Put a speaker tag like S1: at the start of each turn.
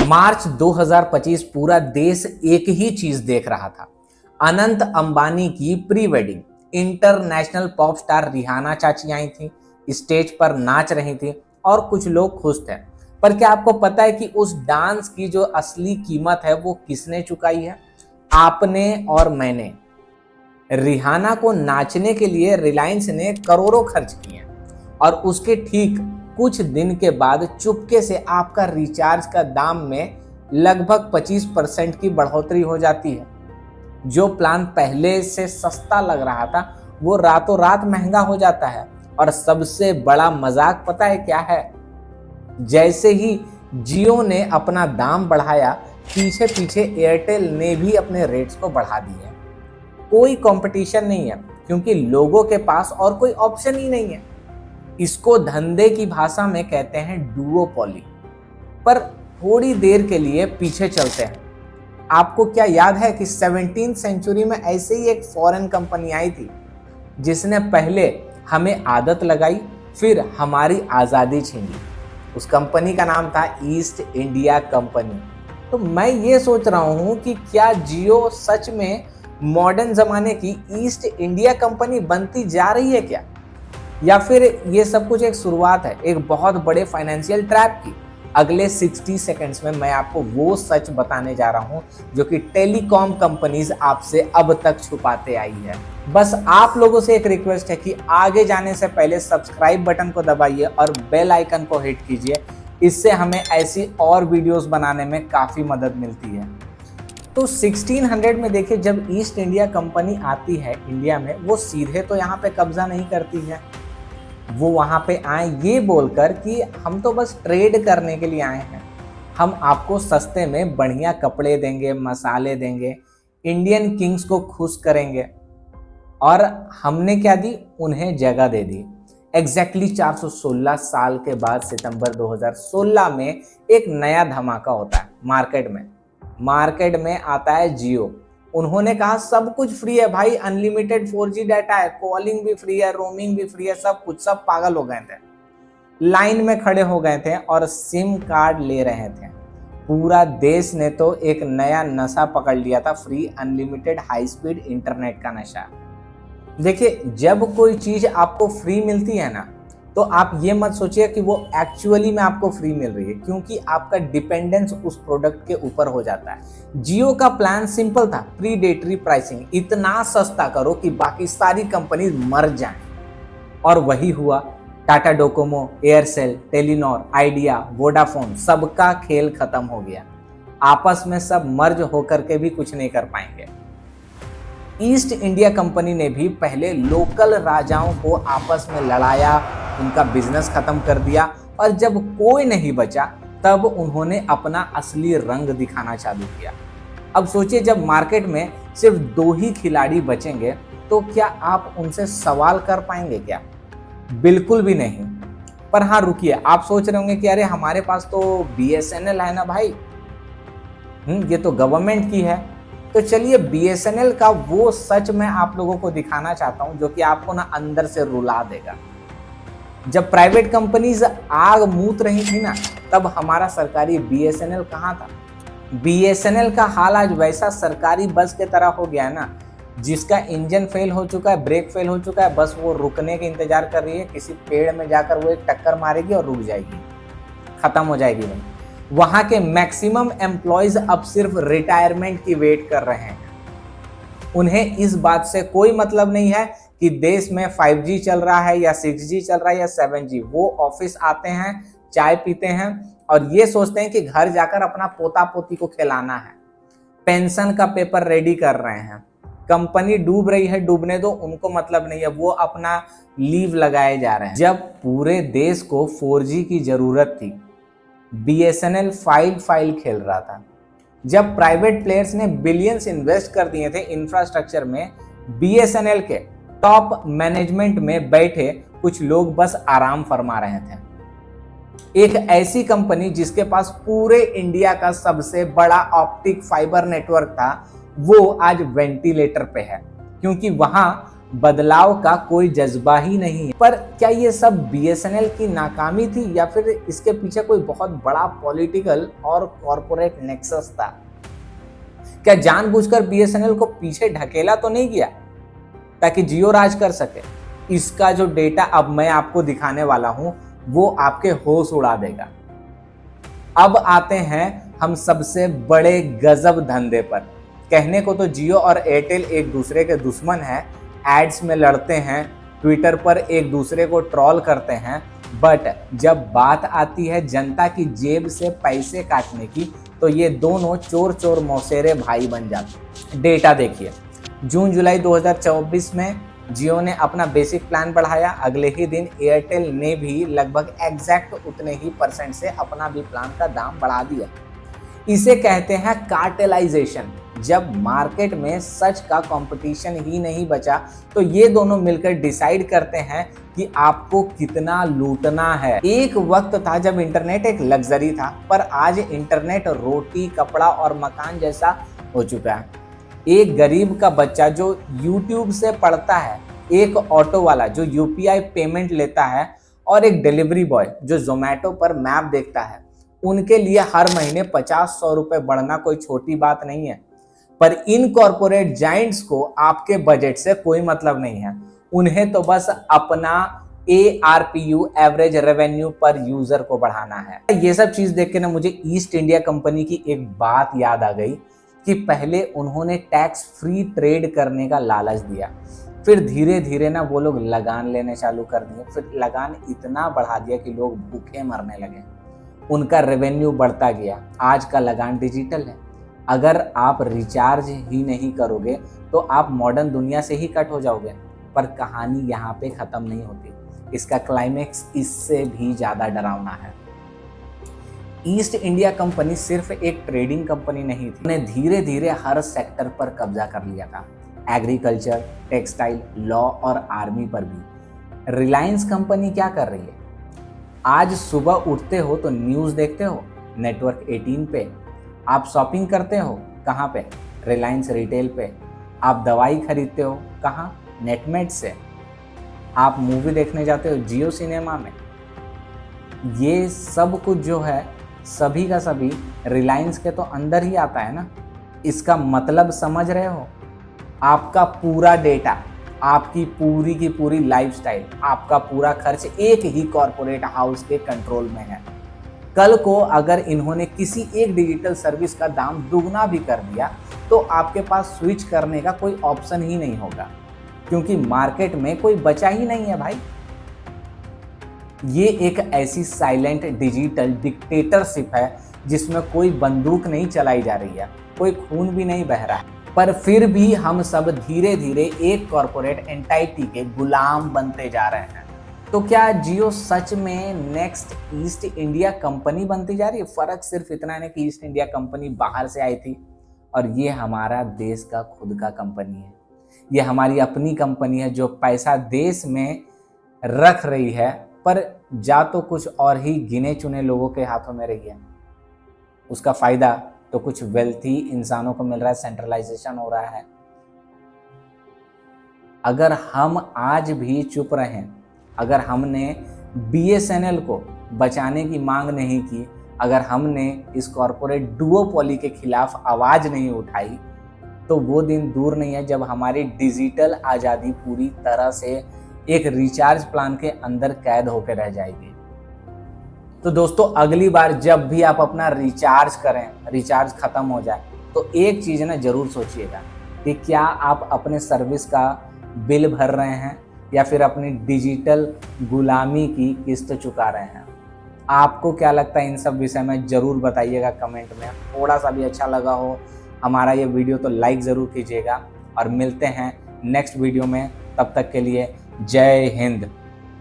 S1: मार्च 2025 पूरा देश एक ही चीज देख रहा था। अनंत अंबानी की pre wedding. International pop star Rihanna चाची आई थी, स्टेज पर नाच रही थी और कुछ लोग खुश थे। पर क्या आपको पता है कि उस डांस की जो असली कीमत है वो किसने चुकाई है? आपने और मैंने। रिहाना को नाचने के लिए रिलायंस ने करोड़ों खर्च किए और उसके ठीक कुछ दिन के बाद चुपके से आपका रिचार्ज का दाम में लगभग 25% की बढ़ोतरी हो जाती है। जो प्लान पहले से सस्ता लग रहा था वो रातों रात महंगा हो जाता है। और सबसे बड़ा मजाक पता है क्या है? जैसे ही जियो ने अपना दाम बढ़ाया, पीछे पीछे एयरटेल ने भी अपने रेट्स को बढ़ा दिए। कोई कंपटीशन नहीं है क्योंकि लोगों के पास और कोई ऑप्शन ही नहीं है। इसको धंधे की भाषा में कहते हैं डुओपोली। पर थोड़ी देर के लिए पीछे चलते हैं। आपको क्या याद है कि 17वीं सेंचुरी में ऐसे ही एक फॉरेन कंपनी आई थी जिसने पहले हमें आदत लगाई, फिर हमारी आज़ादी छीनी। उस कंपनी का नाम था ईस्ट इंडिया कंपनी। तो मैं ये सोच रहा हूँ कि क्या जियो सच में मॉडर्न जमाने की ईस्ट इंडिया कंपनी बनती जा रही है क्या? या फिर ये सब कुछ एक शुरुआत है एक बहुत बड़े फाइनेंशियल ट्रैप की? अगले 60 सेकंड्स में मैं आपको वो सच बताने जा रहा हूं जो कि टेलीकॉम कंपनीज आपसे अब तक छुपाते आई है। बस आप लोगों से एक रिक्वेस्ट है कि आगे जाने से पहले सब्सक्राइब बटन को दबाइए और बेल आइकन को हिट कीजिए। इससे हमें ऐसी और वीडियोस बनाने में काफ़ी मदद मिलती है। तो 1600 में देखिए, जब ईस्ट इंडिया कंपनी आती है इंडिया में, वो सीधे तो यहाँ पे कब्जा नहीं करती है। वो वहाँ पे आए ये बोलकर कि हम तो बस ट्रेड करने के लिए आए हैं, हम आपको सस्ते में बढ़िया कपड़े देंगे, मसाले देंगे, इंडियन किंग्स को खुश करेंगे। और हमने क्या दी? उन्हें जगह दे दी। एग्जैक्टली 416 साल के बाद सितंबर 2016 में एक नया धमाका होता है मार्केट में आता है जियो। उन्होंने कहा सब कुछ फ्री है भाई, अनलिमिटेड 4G डाटा है, कॉलिंग भी फ्री है, रोमिंग भी फ्री है, सब कुछ। सब पागल हो गए थे, लाइन में खड़े हो गए थे और सिम कार्ड ले रहे थे। पूरा देश ने तो एक नया नशा पकड़ लिया था, free unlimited high speed internet का नशा। देखिए, जब कोई चीज आपको फ्री मिलती है ना, तो आप ये मत सोचिए कि वो एक्चुअली में आपको फ्री मिल रही है, क्योंकि आपका डिपेंडेंस उस प्रोडक्ट के ऊपर हो जाता है। जियो का प्लान सिंपल था, प्रीडेटरी प्राइसिंग, इतना सस्ता करो कि बाकी सारी कंपनी मर जाएं। और वही हुआ। Tata Docomo, Aircel, Telenor, idea, Vodafone, सबका खेल खत्म हो गया। आपस में सब मर्ज होकर के भी कुछ नहीं कर पाएंगे। ईस्ट इंडिया कंपनी ने भी पहले लोकल राजाओं को आपस में लड़ाया, उनका बिजनेस खत्म कर दिया, और जब कोई नहीं बचा तब उन्होंने अपना असली रंग दिखाना चालू किया। अब सोचिए, जब मार्केट में सिर्फ 2 ही खिलाड़ी बचेंगे तो क्या आप उनसे सवाल कर पाएंगे क्या? बिल्कुल भी नहीं। पर हाँ, रुकिए, आप सोच रहे होंगे कि अरे हमारे पास तो BSNL है ना भाई, ये तो गवर्नमेंट की है। तो चलिए, BSNL का वो सच मैं आप लोगों को दिखाना चाहता हूं जो कि आपको ना अंदर से रुला देगा। जब प्राइवेट कंपनीज आग मूत रही थी ना, तब हमारा सरकारी BSNL कहाँ था? BSNL का हाल आज वैसा सरकारी बस के तरह हो गया है ना, जिसका इंजन फेल हो चुका है, ब्रेक फेल हो चुका है, बस वो रुकने के इंतजार कर रही है। किसी पेड़ में जाकर वो एक टक्कर मारेगी और रुक जाएगी, खत्म हो जाएगी वहीं। वहां के मैक्सिमम एम्प्लॉयज अब सिर्फ रिटायरमेंट की वेट कर रहे हैं। उन्हें इस बात से कोई मतलब नहीं है कि देश में 5G चल रहा है या 6G चल रहा है या 7G। वो ऑफिस आते हैं, चाय पीते हैं और ये सोचते हैं कि घर जाकर अपना पोता पोती को खिलाना है। पेंशन का पेपर रेडी कर रहे हैं। कंपनी डूब रही है, डूबने दो, उनको मतलब नहीं है, वो अपना लीव लगाए जा रहे हैं। जब पूरे देश को 4G की जरूरत थी, BSNL फाइल खेल रहा था। जब प्राइवेट प्लेयर्स ने बिलियंस इन्वेस्ट कर दिए थे इंफ्रास्ट्रक्चर में, BSNL के टॉप मैनेजमेंट में बैठे कुछ लोग बस आराम फरमा रहे थे। एक ऐसी कंपनी जिसके पास पूरे इंडिया का सबसे बड़ा ऑप्टिक फाइबर नेटवर्क था, वो आज वेंटिलेटर पे है, क्योंकि वहां बदलाव का कोई जज्बा ही नहीं है। पर क्या ये सब बीएसएनएल की नाकामी थी या फिर इसके पीछे कोई बहुत बड़ा पॉलिटिकल और कॉरपोरेट नेक्सस था? क्या जानबूझकर बीएसएनएल को पीछे ढकेला तो नहीं गया ताकि जियो राज कर सके? इसका जो डेटा अब मैं आपको दिखाने वाला हूं वो आपके होश उड़ा देगा। अब आते हैं हम सबसे बड़े गजब धंधे पर। कहने को तो जियो और एयरटेल एक दूसरे के दुश्मन हैं, एड्स में लड़ते हैं, ट्विटर पर एक दूसरे को ट्रोल करते हैं, बट जब बात आती है जनता की जेब से पैसे काटने की तो ये दोनों चोर चोर मौसेरे भाई बन जाते। डेटा देखिए, जून जुलाई 2024 में जियो ने अपना बेसिक प्लान बढ़ाया, अगले ही दिन एयरटेल ने भी लगभग एग्जैक्ट उतने ही % से अपना भी प्लान का दाम बढ़ा दिया। इसे कहते हैं कार्टेलाइजेशन। जब मार्केट में सच का कंपटीशन ही नहीं बचा तो ये दोनों मिलकर डिसाइड करते हैं कि आपको कितना लूटना है। एक वक्त था जब इंटरनेट एक लग्जरी था, पर आज इंटरनेट रोटी, कपड़ा और मकान जैसा हो चुका है। एक गरीब का बच्चा जो YouTube से पढ़ता है, एक ऑटो वाला जो UPI पेमेंट लेता है और एक डिलीवरी बॉय जो जोमेटो पर मैप देखता है, उनके लिए हर महीने 50-100 रुपए बढ़ना कोई छोटी बात नहीं है। पर इन कॉरपोरेट जाइंट्स को आपके बजट से कोई मतलब नहीं है। उन्हें तो बस अपना ARPU, एवरेज रेवेन्यू पर यूजर को बढ़ाना है। ये सब चीज देख के ना मुझे ईस्ट इंडिया कंपनी की एक बात याद आ गई कि पहले उन्होंने टैक्स फ्री ट्रेड करने का लालच दिया, फिर धीरे धीरे ना वो लोग लगान लेने चालू कर दिए, फिर लगान इतना बढ़ा दिया कि लोग भूखे मरने लगे। उनका रेवेन्यू बढ़ता गया। आज का लगान डिजिटल है। अगर आप रिचार्ज ही नहीं करोगे तो आप मॉडर्न दुनिया से ही कट हो जाओगे। पर कहानी यहाँ पे खत्म नहीं होती, इसका क्लाइमेक्स इससे भी ज्यादा डरावना है। ईस्ट इंडिया कंपनी सिर्फ एक ट्रेडिंग कंपनी नहीं थी, उन्हें धीरे धीरे हर सेक्टर पर कब्जा कर लिया था। एग्रीकल्चर, टेक्सटाइल, लॉ और आर्मी पर भी। रिलायंस कंपनी क्या कर रही है? आज सुबह उठते हो तो न्यूज़ देखते हो नेटवर्क 18 पे। आप शॉपिंग करते हो कहाँ पे? रिलायंस रिटेल पे। आप दवाई खरीदते हो कहाँ? नेटमेट से। आप मूवी देखने जाते हो जियो सिनेमा में। ये सब कुछ जो है सभी का सभी रिलायंस के तो अंदर ही आता है ना। इसका मतलब समझ रहे हो? आपका पूरा डेटा, आपकी पूरी की पूरी लाइफस्टाइल, आपका पूरा खर्च एक ही कॉरपोरेट हाउस के कंट्रोल में है। कल को अगर इन्होंने किसी एक डिजिटल सर्विस का दाम दुगना भी कर दिया तो आपके पास स्विच करने का कोई ऑप्शन ही नहीं होगा, क्योंकि मार्केट में कोई बचा ही नहीं है भाई। ये एक ऐसी साइलेंट डिजिटल डिक्टेटरशिप है जिसमें कोई बंदूक नहीं चलाई जा रही है, कोई खून भी नहीं बह रहा है, पर फिर भी हम सब धीरे धीरे एक कॉरपोरेट एंटाइटी के गुलाम बनते जा रहे हैं। तो क्या जियो सच में नेक्स्ट ईस्ट इंडिया कंपनी बनती जा रही है? फर्क सिर्फ इतना है कि ईस्ट इंडिया कंपनी बाहर से आई थी और ये हमारा देश का खुद का कंपनी है। ये हमारी अपनी कंपनी है जो पैसा देश में रख रही है, पर जा तो कुछ और ही गिने चुने लोगों के हाथों में रही है। उसका फायदा तो कुछ वेल्थी इंसानों को मिल रहा है, सेंट्रलाइजेशन हो रहा है। अगर हम आज भी चुप रहें, अगर हमने BSNL को बचाने की मांग नहीं की, अगर हमने इस कॉरपोरेट डुओपोली के खिलाफ आवाज नहीं उठाई, तो वो दिन दूर नहीं है जब हमारी डिजिटल आज़ादी पूरी तरह से एक रिचार्ज प्लान के अंदर कैद होकर रह जाएगी। तो दोस्तों, अगली बार जब भी आप अपना रिचार्ज करें, रिचार्ज खत्म हो जाए, तो एक चीज़ ना जरूर सोचिएगा कि क्या आप अपने सर्विस का बिल भर रहे हैं या फिर अपनी डिजिटल गुलामी की किस्त चुका रहे हैं। आपको क्या लगता है इन सब विषय में जरूर बताइएगा कमेंट में। थोड़ा सा भी अच्छा लगा हो हमारा ये वीडियो तो लाइक ज़रूर कीजिएगा और मिलते हैं नेक्स्ट वीडियो में। तब तक के लिए जय हिंद।